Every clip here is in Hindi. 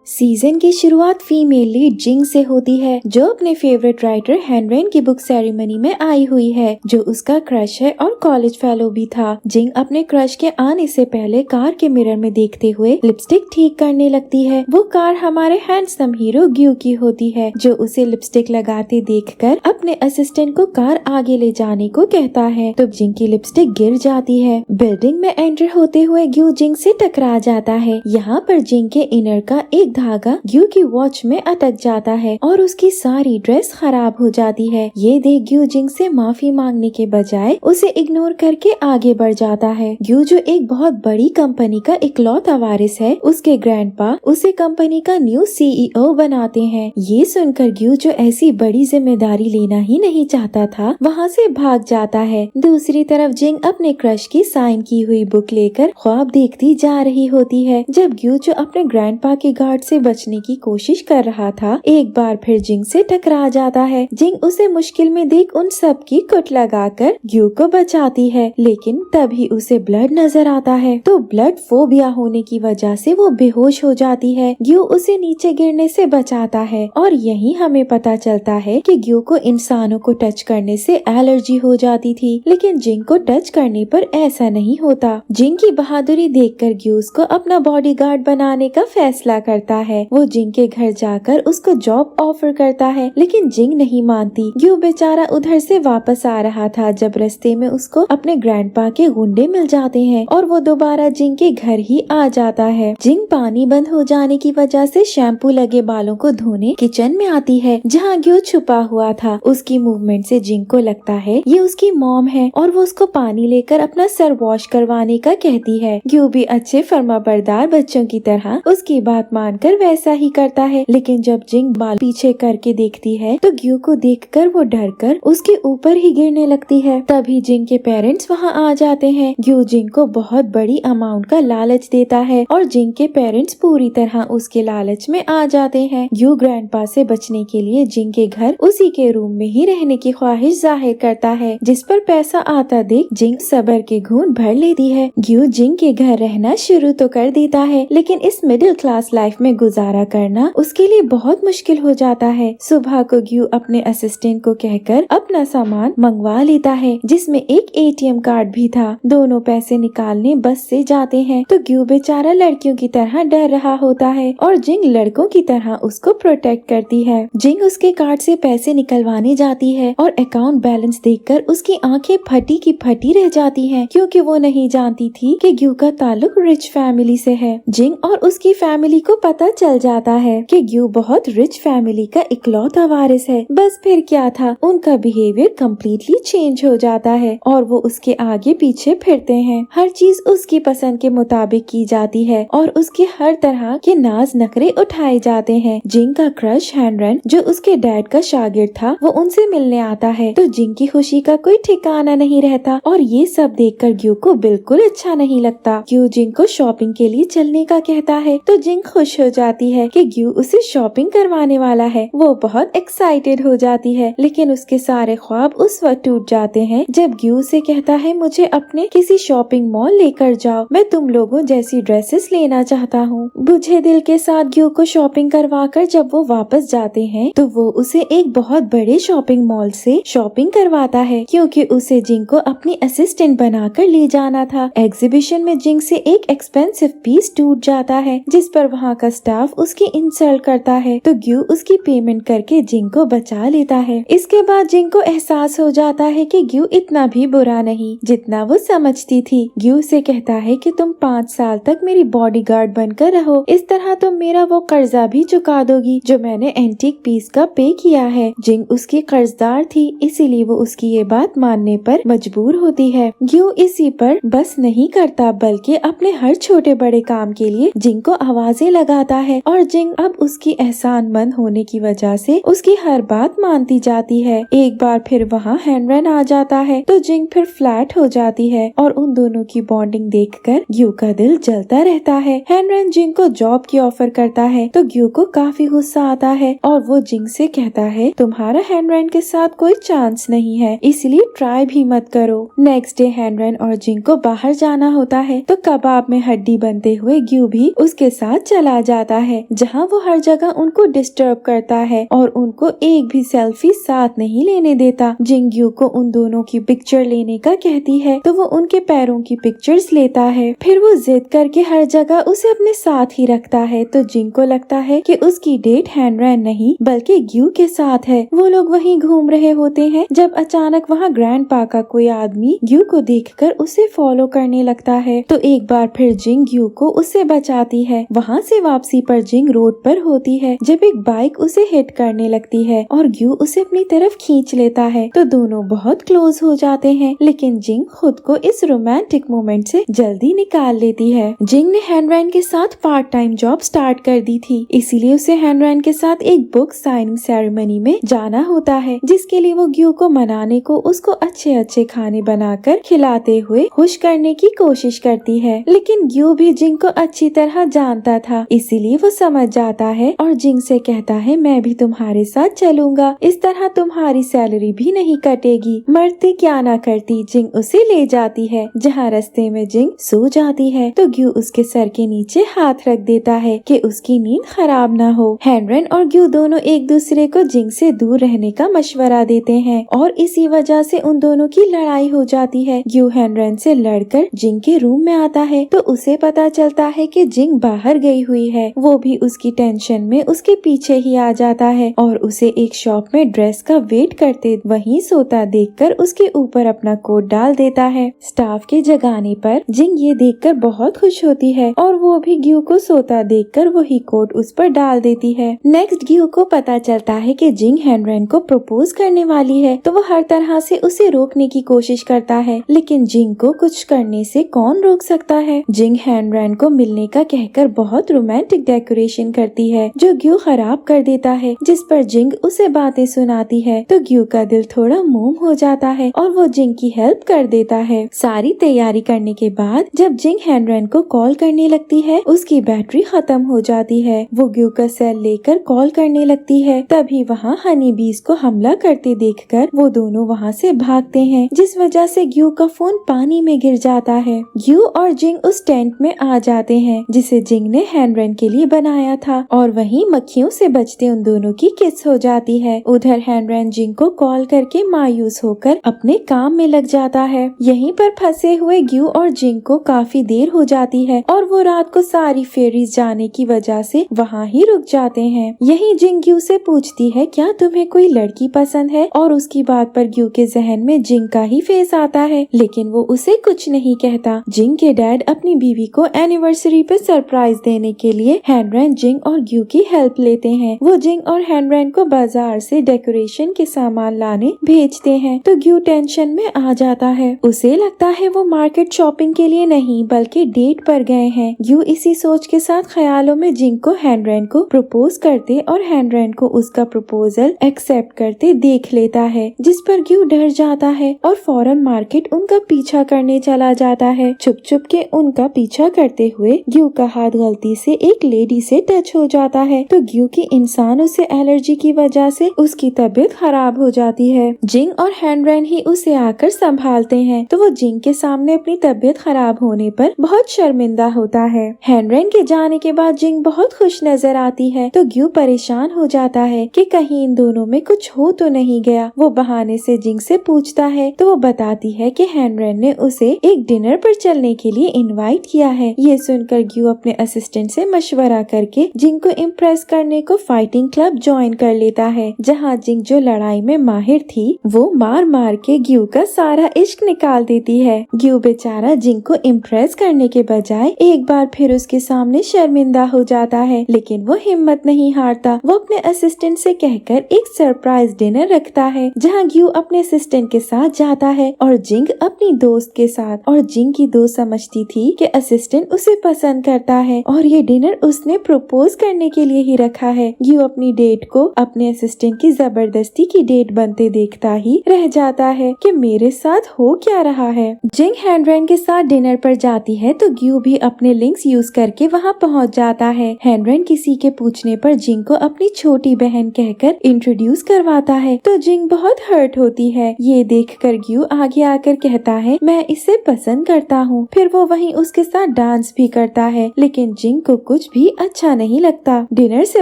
सीजन की शुरुआत फीमेल लीड जिंग से होती है, जो अपने फेवरेट राइटर हेनरेन की बुक सेरेमनी में आई हुई है, जो उसका क्रश है और कॉलेज फेलो भी था। जिंग अपने क्रश के आने से पहले कार के मिरर में देखते हुए लिपस्टिक ठीक करने लगती है। वो कार हमारे हैंडसम हीरो ग्यू की होती है, जो उसे लिपस्टिक लगाते देखकर अपने असिस्टेंट को कार आगे ले जाने को कहता है। तो जिंग की लिपस्टिक गिर जाती है। बिल्डिंग में एंटर होते हुए ग्यू जिंग से टकरा जाता है। यहाँ पर जिंग के इनर का एक धागा ग्यू की वॉच में अटक जाता है और उसकी सारी ड्रेस खराब हो जाती है। ये देख ग्यू जिंग से माफी मांगने के बजाय उसे इग्नोर करके आगे बढ़ जाता है। ग्यू जो एक बहुत बड़ी कंपनी का इकलौता वारिस है, उसके ग्रैंडपा उसे कंपनी का न्यू सीईओ बनाते हैं। ये सुनकर ग्यू जो ऐसी बड़ी जिम्मेदारी लेना ही नहीं चाहता था, वहाँ से भाग जाता है। दूसरी तरफ जिंग अपने क्रश की साइन की हुई बुक लेकर ख्वाब देखती जा रही होती है। जब ग्यू जो अपने ग्रैंडपा के गार्ड से बचने की कोशिश कर रहा था, एक बार फिर जिंग से टकरा जाता है। जिंग उसे मुश्किल में देख उन सब की कुट लगाकर ग्यू को बचाती है, लेकिन तभी उसे ब्लड नजर आता है। तो ब्लड फोबिया होने की वजह से वो बेहोश हो जाती है। ग्यू उसे नीचे गिरने से बचाता है और यही हमें पता चलता है कि ग्यू को इंसानों को टच करने से एलर्जी हो जाती थी, लेकिन जिंग को टच करने पर ऐसा नहीं होता। जिंग की बहादुरी देखकर ग्यू उसको अपना बॉडीगार्ड बनाने का फैसला करता है। वो जिंग के घर जाकर उसको जॉब ऑफर करता है, लेकिन जिंग नहीं मानती। ग्यू बेचारा उधर से वापस आ रहा था जब रास्ते में उसको अपने ग्रैंडपा के गुंडे मिल जाते हैं और वो दोबारा जिंग के घर ही आ जाता है। जिंग पानी बंद हो जाने की वजह से शैम्पू लगे बालों को धोने किचन में आती है, जहाँ ग्यू छुपा हुआ था। उसकी मूवमेंट से जिंग को लगता है ये उसकी मॉम है और वो उसको पानी लेकर अपना सर वॉश करवाने का कहती है। ग्यू भी अच्छे फर्माबरदार बच्चों की तरह उसकी बात मानकर वैसा ही करता है, लेकिन जब जिंग बाल पीछे करके देखती है तो ग्यू को देखकर वो डरकर उसके ऊपर ही गिरने लगती है। तभी जिंग के पेरेंट्स वहाँ आ जाते हैं। ग्यू जिंग को बहुत बड़ी अमाउंट का लालच देता है और जिंग के पेरेंट्स पूरी तरह उसके लालच में आ जाते हैं। ग्यू ग्रैंडपा से बचने के लिए जिंग के घर उसी के रूम में ही रहने की ख्वाहिश जाहिर करता है, जिस पर पैसा आता देख जिंग सब्र के घूंट भर लेती है। ग्यू जिंग के घर रहना शुरू तो कर देता है, लेकिन इस मिडिल क्लास लाइफ में गुजारा करना उसके लिए बहुत मुश्किल हो जाता है। सुबह को ग्यू अपने असिस्टेंट को कहकर अपना सामान मंगवा लेता है, जिसमें एक एटीएम कार्ड भी था। दोनों पैसे निकालने बस से जाते हैं तो ग्यू बेचारा लड़कियों की तरह डर रहा होता है और जिंग लड़कों की तरह उसको प्रोटेक्ट करती है। जिंग उसके कार्ड से पैसे निकलवाने जाती है और अकाउंट बैलेंस देखकर उसकी आंखें फटी की फटी रह जाती हैं, क्योंकि वो नहीं जानती थी कि ग्यू का ताल्लुक रिच फैमिली से है। जिंग और उसकी फैमिली को पता चल जाता है कि ग्यू बहुत रिच फैमिली का इकलौता वारिस है। बस फिर क्या था, उनका बिहेवियर कम्प्लीटली चेंज हो जाता है और वो उसके आगे पीछे फिरते हैं। हर चीज उसकी पसंद के मुताबिक की जाती है और उसके हर तरह के नाज नखरे उठाए जाते हैं। जिंग का क्रश हेनरेन, जो उसके डैड का शागिर्द था, वो उनसे मिलने आता है तो जिंग की खुशी का कोई ठिकाना नहीं रहता और ये सब देखकर ग्यू को बिल्कुल अच्छा नहीं लगता। ग्यू जिंग को शॉपिंग के लिए चलने का कहता है तो जिंग खुश हो जाती है कि ग्यू उसे शॉपिंग करवाने वाला है। वो बहुत एक्साइटेड हो जाती है, लेकिन उसके सारे ख्वाब उस वक्त टूट जाते हैं जब ग्यू से कहता है मुझे अपने किसी शॉपिंग मॉल लेकर जाओ, मैं तुम लोगों जैसी ड्रेसेस लेना चाहता हूँ। बुझे दिल के साथ ग्यू को शॉपिंग करवाकर जब वो वापस जाते हैं तो वो उसे एक बहुत बड़े शॉपिंग मॉल से शॉपिंग करवाता है, क्योंकि उसे जिंग को अपनी असिस्टेंट बनाकर ले जाना था। एग्जीबिशन में जिंग से एक एक्सपेंसिव पीस टूट जाता है, जिस पर वहाँ का स्टाफ उसकी इंसल्ट करता है तो ग्यू उसकी पेमेंट करके जिंग को बचा लेता है। इसके बाद जिंग को एहसास हो जाता है कि ग्यू इतना भी बुरा नहीं जितना वो समझती थी। ग्यू से कहता है कि तुम 5 साल तक मेरी बॉडीगार्ड बनकर रहो, इस तरह तुम मेरा वो कर्जा भी चुका दोगी जो मैंने एंटीक पीस का पे किया है। जिंग उसकी कर्जदार थी, इसीलिए वो उसकी ये बात मानने पर मजबूर होती है। ग्यू इसी पर बस नहीं करता, बल्कि अपने हर छोटे बड़े काम के लिए जिंग को आवाजें लगाता है और जिंग अब उसकी एहसानमंद होने की वजह से उसकी हर बात मानती जाती है। एक बार फिर वहाँ हेनरेन आ जाता है तो जिंग फिर फ्लैट हो जाती है और उन दोनों की बॉन्डिंग देखकर ग्यू का दिल जलता रहता है। हेनरेन जिंग को जॉब की ऑफर करता है तो ग्यू को काफी गुस्सा आता है और वो जिंग से कहता है तुम्हारा हेनरेन के साथ कोई चांस नहीं है, इसलिए ट्राई भी मत करो। नेक्स्ट डे हेनरेन और जिंग को बाहर जाना होता है तो कबाब में हड्डी बनते हुए ग्यू भी उसके साथ चला जाता है, जहाँ वो हर जगह उनको डिस्टर्ब करता है और उनको एक भी सेल्फी साथ नहीं लेने देता। जिंग ग्यू को उन दोनों की पिक्चर लेने का कहती है तो वो उनके पैरों की पिक्चर्स लेता है। फिर वो जिद करके हर जगह उसे अपने साथ ही रखता है। तो जिंग को लगता है कि उसकी डेट हैनरैन नहीं बल्कि ग्यू के साथ है। वो लोग वहीं घूम रहे होते हैं जब अचानक वहाँ ग्रैंडपा का कोई आदमी ग्यू को देखकर उसे फॉलो करने लगता है। तो एक बार फिर जिंग ग्यू को उससे बचाती है। वहाँ से वापसी पर जिंग रोड पर होती है जब एक बाइक उसे हिट करने लगती है और ग्यू उसे अपनी तरफ खींच लेता है। तो दोनों बहुत क्लोज हो जाते हैं, लेकिन जिंग खुद को इस रोमांटिक मोमेंट से जल्दी निकाल लेती है। जिंग ने हैनरैन के साथ पार्ट टाइम जॉब स्टार्ट कर दी थी, इसीलिए उसे हैनरैन के साथ एक बुक साइनिंग सेरेमनी में जाना होता है, जिसके लिए वो ग्यू को मनाने को उसको अच्छे अच्छे खाने बनाकर खिलाते हुए खुश करने की कोशिश करती है। लेकिन ग्यू भी जिंग को अच्छी तरह जानता था, इसीलिए वो समझ जाता है और जिंग से कहता है मैं भी तुम्हारे साथ चलूंगा, इस तरह तुम्हारी सैलरी भी नहीं कटेगी। मरते क्या ना करती जिंग उसे ले जाती है, जहाँ रास्ते में जिंग सो जाती है। तो ग्यू उसके सर के नीचे हाथ रख देता है कि उसकी नींद खराब ना हो। हैनरैन और ग्यू दोनों एक दूसरे को जिंग से दूर रहने का मशवरा देते हैं और इसी वजह से उन दोनों की लड़ाई हो जाती है। ग्यू हैनरैन से लड़कर जिंग के रूम में आता है तो उसे पता चलता है कि जिंग बाहर गई हुई है। वो भी उसकी टेंशन में उसके पीछे ही आ जाता है और उसे एक शॉप में ड्रेस का वेट करते वहीं सोता देखकर उसके ऊपर अपना कोट डाल देता है। स्टाफ के जगाने पर जिंग ये देखकर बहुत खुश होती है और वो भी ग्यू को सोता देखकर वही कोट उस पर डाल देती है। नेक्स्ट ग्यू को पता चलता है कि जिंग हैनरैन को प्रपोज करने वाली है, तो वो हर तरह से उसे रोकने की कोशिश करता है, लेकिन जिंग को कुछ करने से कौन रोक सकता है। जिंग हैनरैन को मिलने का कहकर बहुत रोमांटिक डेकोरेशन करती है जो ग्यू खराब कर देता है, जिस पर जिंग उसे बातें सुनाती है। तो ग्यू का दिल थोड़ा मोम हो जाता है और वो जिंग की हेल्प कर देता है। सारी तैयारी करने के बाद जब जिंग हैनरैन को कॉल करने लगती है, उसकी बैटरी खत्म हो जाती है। वो ग्यू का सेल लेकर कॉल करने लगती है, तभी वहाँ हनी बीज को हमला करते देखकर वो दोनों वहाँ से भागते हैं, जिस वजह से ग्यू का फोन पानी में गिर जाता है। ग्यू और जिंग उस टेंट में आ जाते हैं जिसे जिंग ने हैनरैन के लिए बनाया था और वहीं मक्खियों से बचते उन दोनों की किस हो जाती है। उधर हैनरैन जिंग को कॉल करके मायूस होकर अपने काम में लग जाता है। यहीं पर फंसे हुए ग्यू और जिंग को काफी देर हो जाती है और वो रात को सारी फेरीज जाने की वजह से वहाँ ही रुक जाते हैं। यही जिंग ग्यू से पूछती है क्या तुम्हें कोई लड़की पसंद है, और उसकी बात पर ग्यू के जहन में जिंग का ही फेस आता है, लेकिन वो उसे कुछ नहीं कहता। जिंग के डैड अपनी बीवी को एनिवर्सरी पे सरप्राइज देने के लिए हैनरैन, जिंग और ग्यू की हेल्प लेते हैं। वो जिंग और हैनरैन को बाजार से डेकोरेशन के सामान लाने भेजते हैं, तो ग्यू टेंशन में आ जाता है। उसे लगता है वो मार्केट शॉपिंग के लिए नहीं बल्कि डेट पर गए हैं। ग्यू इसी सोच के साथ ख्यालों में जिंग को हैनरैन को प्रपोज करते और हैनरैन को उसका प्रपोजल एक्सेप्ट करते देख लेता है, जिस पर ग्यू डर जाता है और फौरन मार्केट उनका पीछा करने चला जाता है। छुप छुप के उनका पीछा करते हुए ग्यू का हाथ गलती से एक लेडी से टच हो जाता है, तो ग्यू की इंसानों से एलर्जी की वजह से उसकी तबीयत खराब हो जाती है। जिंग और हैनरैन ही उसे आकर संभालते हैं, तो वो जिंग के सामने अपनी तबीयत खराब होने पर बहुत शर्मिंदा होता है। हैनरैन के जाने के बाद जिंग बहुत खुश नजर आती है, तो ग्यू परेशान हो जाता है कि कहीं इन दोनों में कुछ हो तो नहीं गया। वो बहाने से जिंग से पूछता है, तो वो बताती है कि हैनरैन ने उसे एक डिनर पर चलने के लिए इनवाइट किया है। ये सुनकर ग्यू अपने असिस्टेंट से मशवरा करके जिंग को इम्प्रेस करने को फाइटिंग क्लब ज्वाइन कर लेता है, जहाँ जिंग जो लड़ाई में माहिर थी वो मार मार के ग्यू का सारा इश्क निकाल देती है। ग्यू बेचारा जिंग को इम्प्रेस करने के बजाय एक बार फिर उसके सामने शर्मिंदा हो जाता है, लेकिन वो हिम्मत नहीं हारता। वो अपने असिस्टेंट से कहकर एक सरप्राइज डिनर रखता है, जहाँ ग्यू अपने असिस्टेंट के साथ जाता है और जिंग अपनी दोस्त के साथ। और जिंग की दोस्त समझती थी कि असिस्टेंट उसे पसंद करता है और ये डिनर उसने प्रपोज करने के लिए ही रखा है। ग्यू अपनी डेट को अपने असिस्टेंट की जबरदस्ती की डेट बनते देखता ही रह जाता है कि मेरे साथ हो क्या रहा है। जिंग हैनरैन के साथ डिनर पर जाती है, तो ग्यू भी अपने लिंक्स यूज करके वहाँ पहुँच जाता है। हैनरैन किसी के पूछने पर जिंग को अपनी छोटी बहन कहकर इंट्रोड्यूस करवाता है, तो जिंग बहुत हर्ट होती है। ये देखकर ग्यू आगे आकर कहता है मैं इसे पसंद करता हूँ। फिर वो वहीं उसके साथ डांस भी करता है, लेकिन जिंग को कुछ कुछ भी अच्छा नहीं लगता। डिनर से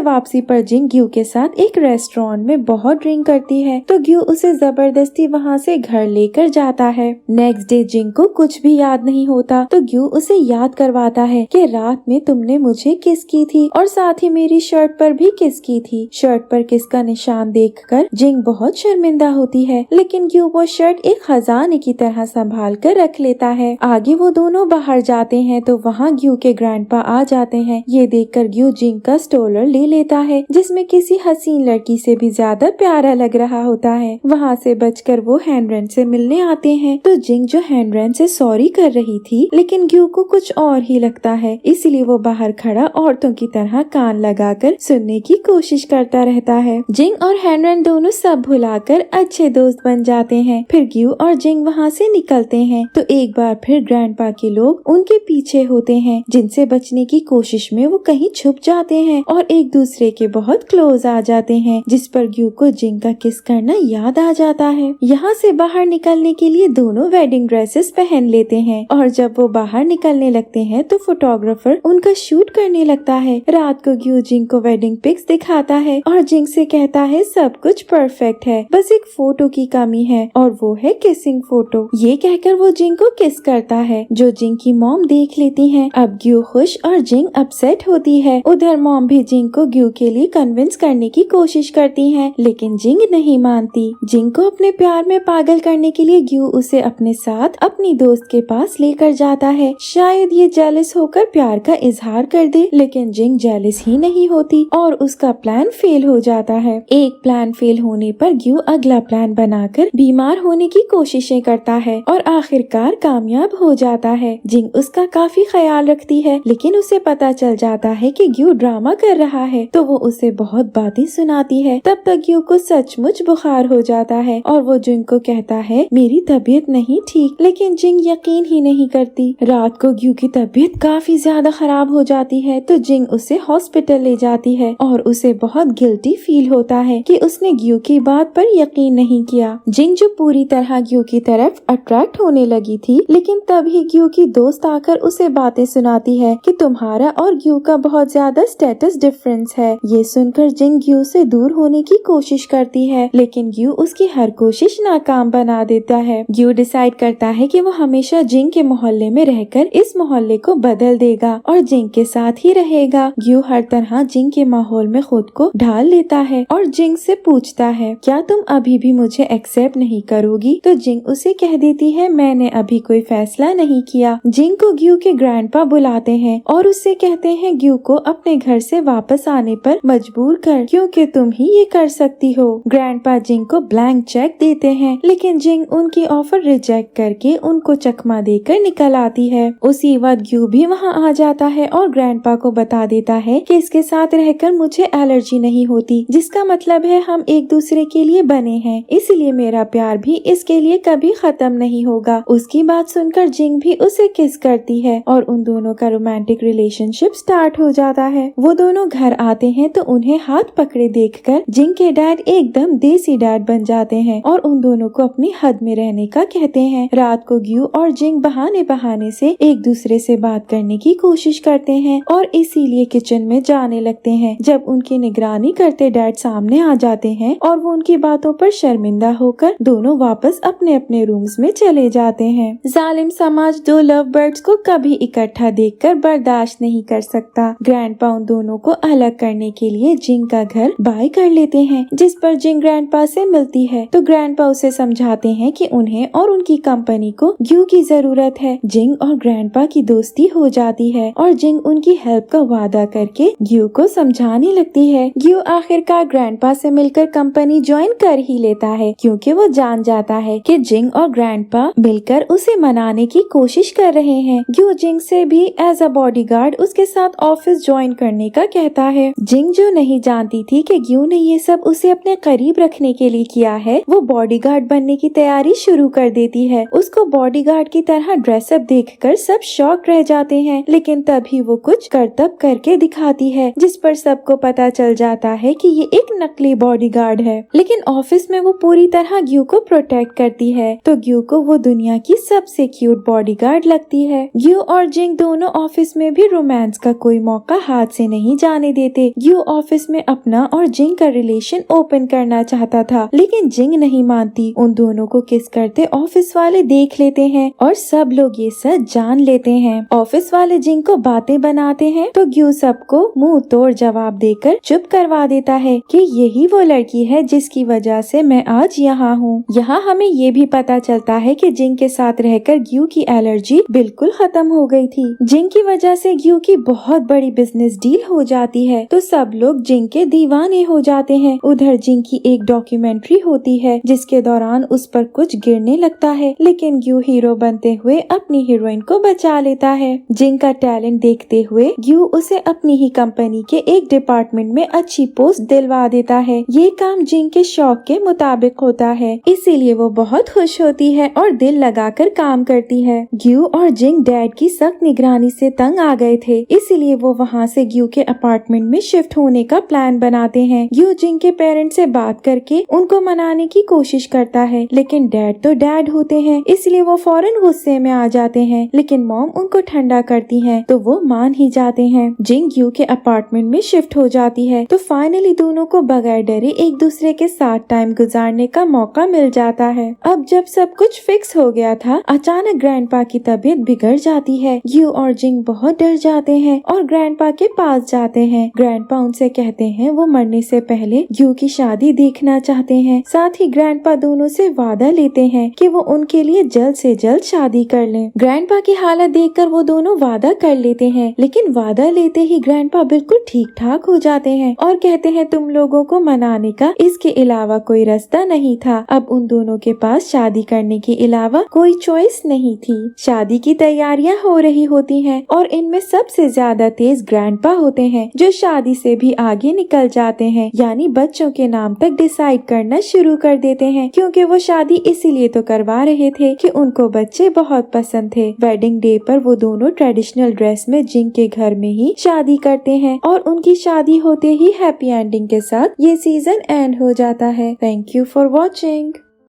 वापसी पर जिंग ग्यू के साथ एक रेस्टोरेंट में बहुत ड्रिंक करती है तो ग्यू उसे जबरदस्ती वहाँ से घर लेकर जाता है। नेक्स्ट डे जिंग को कुछ भी याद नहीं होता तो ग्यू उसे याद करवाता है कि रात में तुमने मुझे किस की थी और साथ ही मेरी शर्ट पर भी किस की थी। शर्ट पर किस का निशान देखकर जिंग बहुत शर्मिंदा होती है, लेकिन ग्यू वो शर्ट एक खजाने की तरह संभाल कर रख लेता है। आगे वो दोनों बाहर जाते हैं तो वहाँ ग्यू के ग्रैंडपा आ जाते हैं। ये देखकर ग्यू जिंग का स्टोलर ले लेता है जिसमें किसी हसीन लड़की से भी ज्यादा प्यारा लग रहा होता है। वहाँ से बचकर वो हैनरेन से मिलने आते हैं तो जिंग जो हैनरेन से सॉरी कर रही थी, लेकिन ग्यू को कुछ और ही लगता है, इसलिए वो बाहर खड़ा औरतों की तरह कान लगाकर सुनने की कोशिश करता रहता है। जिंग और हैनरेन दोनों सब भुलाकर अच्छे दोस्त बन जाते हैं। फिर ग्यू और जिंग वहाँ से निकलते हैं तो एक बार फिर ग्रैंडपा के लोग उनके पीछे होते हैं, जिनसे बचने की कोशिश में वो कहीं छुप जाते हैं और एक दूसरे के बहुत क्लोज आ जाते हैं, जिस पर ग्यू को जिंग का किस करना याद आ जाता है। यहाँ से बाहर निकलने के लिए दोनों वेडिंग ड्रेसेस पहन लेते हैं और जब वो बाहर निकलने लगते हैं तो फोटोग्राफर उनका शूट करने लगता है। रात को ग्यू जिंग को वेडिंग पिक्स दिखाता है और जिंग से कहता है सब कुछ परफेक्ट है, बस एक फोटो की कमी है और वो है किसिंग फोटो। ये कहकर वो जिंग को किस करता है जो जिंग की मॉम देख लेती है। अब ग्यू खुश और जिंग अपसेट होती है। उधर मॉम भी जिंग को ग्यू के लिए कन्विंस करने की कोशिश करती है, लेकिन जिंग नहीं मानती। जिंग को अपने प्यार में पागल करने के लिए ग्यू उसे अपने साथ अपनी दोस्त के पास लेकर जाता है, शायद ये जेलस होकर प्यार का इजहार कर दे, लेकिन जिंग जेलस ही नहीं होती और उसका प्लान फेल हो जाता है। एक प्लान फेल होने पर ग्यू अगला प्लान बनाकर बीमार होने की कोशिशें करता है और आखिरकार कामयाब हो जाता है। जिंग उसका काफी ख्याल रखती है, लेकिन उसे पता चल जाता है कि ग्यू ड्रामा कर रहा है तो वो उसे बहुत बातें सुनाती है। तब तक ग्यू को सचमुच बुखार हो जाता है और वो जिंग को कहता है मेरी तबीयत नहीं ठीक, लेकिन जिंग यकीन ही नहीं करती। रात को ग्यू की तबीयत काफी ज्यादा खराब हो जाती है तो जिंग उसे हॉस्पिटल ले जाती है और उसे बहुत गिल्टी फील होता है कि उसने ग्यू की बात पर यकीन नहीं किया। जिंग जो पूरी तरह ग्यू की तरफ अट्रैक्ट होने लगी थी, लेकिन तभी ग्यू की दोस्त आकर उसे बातें सुनाती है कि तुम्हारा और ग्यू का बहुत ज्यादा स्टेटस डिफरेंस है। ये सुनकर जिंग ग्यू से दूर होने की कोशिश करती है, लेकिन ग्यू उसकी हर कोशिश नाकाम बना देता है। ग्यू डिसाइड करता है कि वो हमेशा जिंग के मोहल्ले में रहकर इस मोहल्ले को बदल देगा और जिंग के साथ ही रहेगा। ग्यू हर तरह जिंग के माहौल में खुद को ढाल लेता है और जिंग से पूछता है क्या तुम अभी भी मुझे एक्सेप्ट नहीं करोगी? तो जिंग उसे कह देती है मैंने अभी कोई फैसला नहीं किया। जिंग को ग्यू के ग्रैंडपा बुलाते हैं और उससे कहते हैं ग्यू को अपने घर से वापस आने पर मजबूर कर, क्योंकि तुम ही ये कर सकती हो। ग्रैंडपा जिंग को ब्लैंक चेक देते हैं, लेकिन जिंग उनकी ऑफर रिजेक्ट करके उनको चकमा देकर निकल आती है। उसी वक्त ग्यू भी वहाँ आ जाता है और ग्रैंडपा को बता देता है कि इसके साथ रहकर मुझे एलर्जी नहीं होती, जिसका मतलब है हम एक दूसरे के लिए बने हैं, इसलिए मेरा प्यार भी इसके लिए कभी खत्म नहीं होगा। उसकी बात सुनकर जिंग भी उसे किस करती है और उन दोनों का रोमांटिक रिलेशनशिप स्टार्ट हो जाता है। वो दोनों घर आते हैं तो उन्हें हाथ पकड़े देखकर जिंग के डैड एकदम देसी डैड बन जाते हैं और उन दोनों को अपनी हद में रहने का कहते हैं। रात को ग्यू और जिंग बहाने बहाने से एक दूसरे से बात करने की कोशिश करते हैं और इसीलिए किचन में जाने लगते हैं। जब उनकी निगरानी करते डैड सामने आ जाते हैं और वो उनकी बातों पर शर्मिंदा होकर दोनों वापस अपने अपने रूम्स में चले जाते हैं। जालिम समाज दो लव बर्ड्स को कभी इकट्ठा देखकर बर्दाश्त नहीं कर सकता। ग्रैंडपा उन दोनों को अलग करने के लिए जिंग का घर बाय कर लेते हैं, जिस पर जिंग ग्रैंडपा से मिलती है तो ग्रैंडपा उसे समझाते हैं कि उन्हें और उनकी कंपनी को ग्यू की जरूरत है। जिंग और ग्रैंडपा की दोस्ती हो जाती है और जिंग उनकी हेल्प का वादा करके ग्यू को समझाने लगती है। ग्यू आखिरकार ग्रैंडपा से मिलकर कंपनी ज्वाइन कर ही लेता है, क्योंकि वो जान जाता है कि जिंग और ग्रैंडपा मिलकर उसे मनाने की कोशिश कर रहे हैं। ग्यू जिंग से भी एज अ बॉडीगार्ड उसके साथ ऑफिस ज्वाइन करने का कहता है। जिंग जो नहीं जानती थी कि ग्यू ने ये सब उसे अपने करीब रखने के लिए किया है, वो बॉडीगार्ड बनने की तैयारी शुरू कर देती है। उसको बॉडीगार्ड की तरह ड्रेसअप देखकर सब शॉक रह जाते हैं, लेकिन तभी वो कुछ करतब करके दिखाती है, जिस पर सबको पता चल जाता है कि ये एक नकली बॉडीगार्ड है। लेकिन ऑफिस में वो पूरी तरह ग्यू को प्रोटेक्ट करती है, तो ग्यू को वो दुनिया की सबसे क्यूट बॉडीगार्ड लगती है। ग्यू और जिंग दोनों ऑफिस में भी रोमांस का कोई मौका हाथ से नहीं जाने देते। ग्यू ऑफिस में अपना और जिंग का रिलेशन ओपन करना चाहता था, लेकिन जिंग नहीं मानती। उन दोनों को किस करते ऑफिस वाले देख लेते हैं और सब लोग ये सच जान लेते हैं। ऑफिस वाले जिंग को बातें बनाते हैं तो ग्यू सबको मुंह तोड़ जवाब देकर चुप करवा देता है कि यही वो लड़की है जिसकी वजह से मैं आज यहाँ हूँ। यहाँ हमें ये भी पता चलता है कि जिंग के साथ रहकर ग्यू की एलर्जी बिल्कुल खत्म हो गई थी। जिंग की वजह से ग्यू की बहुत बड़ी बिजनेस डील हो जाती है तो सब लोग जिंग के दीवाने हो जाते हैं। उधर जिंग की एक डॉक्यूमेंट्री होती है जिसके दौरान उस पर कुछ गिरने लगता है, लेकिन ग्यू हीरो बनते हुए अपनी हीरोइन को बचा लेता है। जिंग का टैलेंट देखते हुए ग्यू उसे अपनी ही कंपनी के एक डिपार्टमेंट में अच्छी पोस्ट दिलवा देता है। ये काम जिंग के शौक के मुताबिक होता है, इसीलिए वो बहुत खुश होती है और दिल लगाकर काम करती है। ग्यू और जिंग डैड की सख्त निगरानी से तंग आ गए थे, इसीलिए वो वहाँ से ग्यू के अपार्टमेंट में शिफ्ट होने का प्लान बनाते हैं। ग्यू जिंग के पेरेंट्स से बात करके उनको मनाने की कोशिश करता है, लेकिन डैड तो डैड होते हैं, इसलिए वो फौरन गुस्से में आ जाते हैं। लेकिन मॉम उनको ठंडा करती है तो वो मान ही जाते हैं। जिंग ग्यू के अपार्टमेंट में शिफ्ट हो जाती है तो फाइनली दोनों को बगैर डरे एक दूसरे के साथ टाइम गुजारने का मौका मिल जाता है। अब जब सब कुछ फिक्स हो गया था, अचानक ग्रैंडपा की तबीयत बिगड़ जाती है। ग्यू और जिंग बहुत डर जाते हैं और ग्रैंडपा के पास जाते हैं। ग्रैंडपा उनसे कहते हैं वो मरने से पहले ग्यू की शादी देखना चाहते हैं। साथ ही ग्रैंडपा दोनों से वादा लेते हैं कि वो उनके लिए जल्द से जल्द शादी कर लें। ग्रैंडपा की हालत देखकर वो दोनों वादा कर लेते हैं, लेकिन वादा लेते ही ग्रैंडपा बिल्कुल ठीक ठाक हो जाते हैं और कहते हैं तुम लोगों को मनाने का इसके अलावा कोई रास्ता नहीं था। अब उन दोनों के पास शादी करने के अलावा कोई चॉइस नहीं थी। शादी की तैयारियां हो रही होती हैं और इनमें सबसे ज्यादा तेज ग्रैंडपा होते हैं जो शादी से भी आगे निकल जाते हैं, यानी बच्चों के नाम तक डिसाइड करना शुरू कर देते हैं, क्योंकि वो शादी इसीलिए तो करवा रहे थे कि उनको बच्चे बहुत पसंद थे। वेडिंग डे पर वो दोनों ट्रेडिशनल ड्रेस में जिंग के घर में ही शादी करते हैं और उनकी शादी होते ही हैप्पी एंडिंग के साथ ये सीजन एंड हो जाता है। Thank you for watching.